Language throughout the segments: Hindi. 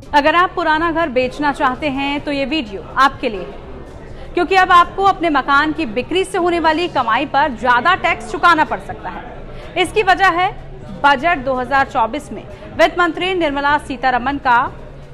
अगर आप पुराना घर बेचना चाहते हैं तो ये वीडियो आपके लिए है, क्योंकि अब आपको अपने मकान की बिक्री से होने वाली कमाई पर ज्यादा टैक्स चुकाना पड़ सकता है। इसकी वजह है बजट 2024 में वित्त मंत्री निर्मला सीतारमण का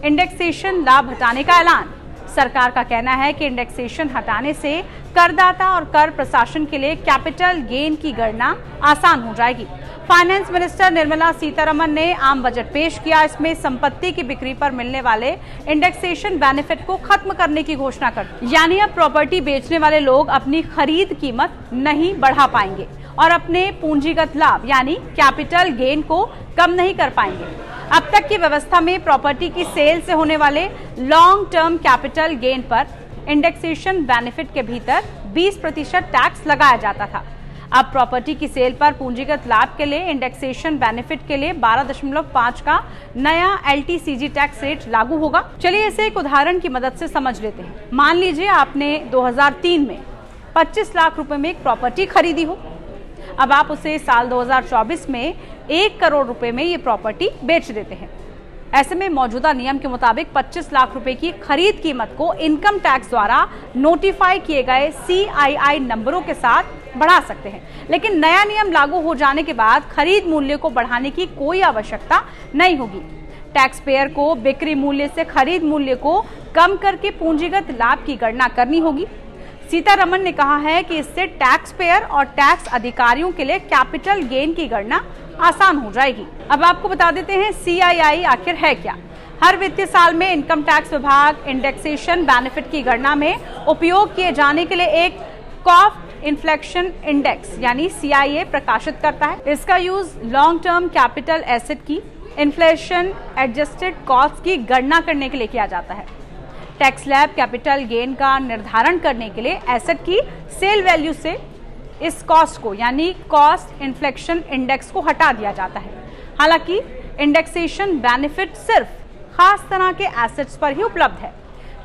इंडेक्सेशन लाभ हटाने का ऐलान। सरकार का कहना है कि इंडेक्सेशन हटाने से करदाता और कर प्रशासन के लिए कैपिटल गेन की गणना आसान हो जाएगी। फाइनेंस मिनिस्टर निर्मला सीतारमण ने आम बजट पेश किया। इसमें संपत्ति की बिक्री पर मिलने वाले इंडेक्सेशन बेनिफिट को खत्म करने की घोषणा कर दी। यानी अब प्रॉपर्टी बेचने वाले लोग अपनी खरीद कीमत नहीं बढ़ा पाएंगे और अपने पूंजीगत लाभ यानी कैपिटल गेन को कम नहीं कर पाएंगे। अब तक की व्यवस्था में प्रॉपर्टी की सेल से होने वाले लॉन्ग टर्म कैपिटल गेन पर इंडेक्सेशन बेनिफिट के भीतर 20% टैक्स लगाया जाता था। अब प्रॉपर्टी की सेल पर पूंजीगत लाभ के लिए इंडेक्सेशन बेनिफिट के लिए 12.5 का नया LTCG टैक्स रेट लागू होगा। चलिए इसे एक उदाहरण की मदद से समझ लेते हैं। मान लीजिए आपने 2003 में 25 लाख रुपए में एक प्रॉपर्टी खरीदी हो। अब आप उसे साल 2024 में 1 करोड़ रुपए में ये प्रॉपर्टी बेच देते हैं। ऐसे में मौजूदा नियम के मुताबिक 25 लाख रुपए की खरीद कीमत को इनकम टैक्स द्वारा नोटिफाई किए गए CII नंबरों के साथ बढ़ा सकते हैं, लेकिन नया नियम लागू हो जाने के बाद खरीद मूल्य को बढ़ाने की कोई आवश्यकता नहीं होगी। टैक्स पेयर को बिक्री मूल्य से खरीद मूल्य को कम करके पूंजीगत लाभ की गणना करनी होगी। सीतारमण ने कहा है कि इससे टैक्स पेयर और टैक्स अधिकारियों के लिए कैपिटल गेन की गणना आसान हो जाएगी। अब आपको बता देते हैं CII आखिर है क्या। हर वित्तीय साल में इनकम टैक्स विभाग इंडेक्सेशन बेनिफिट की गणना में उपयोग किए जाने के लिए एक कॉस्ट इन्फ्लेशन इंडेक्स यानी CIA प्रकाशित करता है। इसका use long term capital asset की इन्फ्लेशन एडजस्टेड कॉस्ट की गणना करने के लिए किया जाता है। टैक्स स्लैब कैपिटल गेन का निर्धारण करने के लिए एसेट की सेल वैल्यू से इस कॉस्ट को यानी कॉस्ट इन्फ्लेशन इंडेक्स को हटा दिया जाता है। हालांकि इंडेक्सेशन बेनिफिट सिर्फ खास तरह के एसेट्स पर ही उपलब्ध है।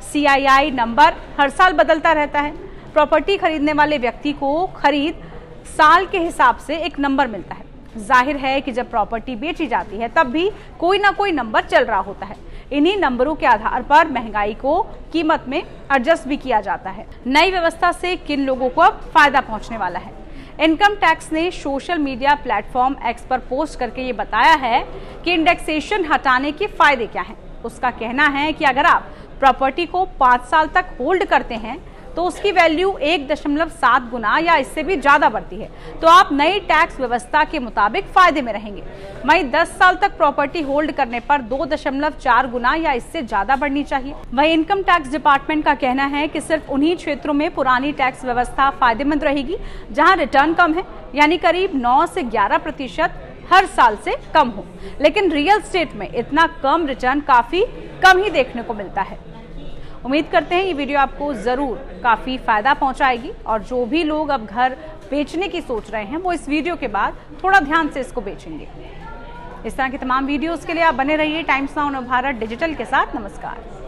CII नंबर हर साल बदलता रहता है। प्रॉपर्टी खरीदने वाले व्यक्ति को खरीद साल के हिसाब से एक नंबर मिलता है। जाहिर है कि जब प्रॉपर्टी बेची जाती है तब भी कोई ना कोई नंबर चल रहा होता है। इन्हीं नंबरों के आधार पर महंगाई को कीमत में एडजस्ट भी किया जाता है। नई व्यवस्था से किन लोगों को अब फायदा पहुंचने वाला है? इनकम टैक्स ने सोशल मीडिया प्लेटफॉर्म X पर पोस्ट करके ये बताया है कि इंडेक्सेशन हटाने के फायदे क्या हैं। उसका कहना है कि अगर आप प्रॉपर्टी को 5 साल तक होल्ड करते हैं तो उसकी वैल्यू 1.7 गुना या इससे भी ज्यादा बढ़ती है, तो आप नई टैक्स व्यवस्था के मुताबिक फायदे में रहेंगे। वहीं 10 साल तक प्रॉपर्टी होल्ड करने पर 2.4 गुना या इससे ज्यादा बढ़नी चाहिए। वहीं इनकम टैक्स डिपार्टमेंट का कहना है कि सिर्फ उन्हीं क्षेत्रों में पुरानी टैक्स व्यवस्था फायदेमंद रहेगी जहां रिटर्न कम है, यानी करीब 9 से 11% हर साल से कम हो। लेकिन रियल एस्टेट में इतना कम रिटर्न काफी कम ही देखने को मिलता है। उम्मीद करते हैं ये वीडियो आपको जरूर काफी फायदा पहुंचाएगी और जो भी लोग अब घर बेचने की सोच रहे हैं वो इस वीडियो के बाद थोड़ा ध्यान से इसको बेचेंगे। इस तरह के तमाम वीडियोस के लिए आप बने रहिए टाइम्स नाउ भारत डिजिटल के साथ। नमस्कार।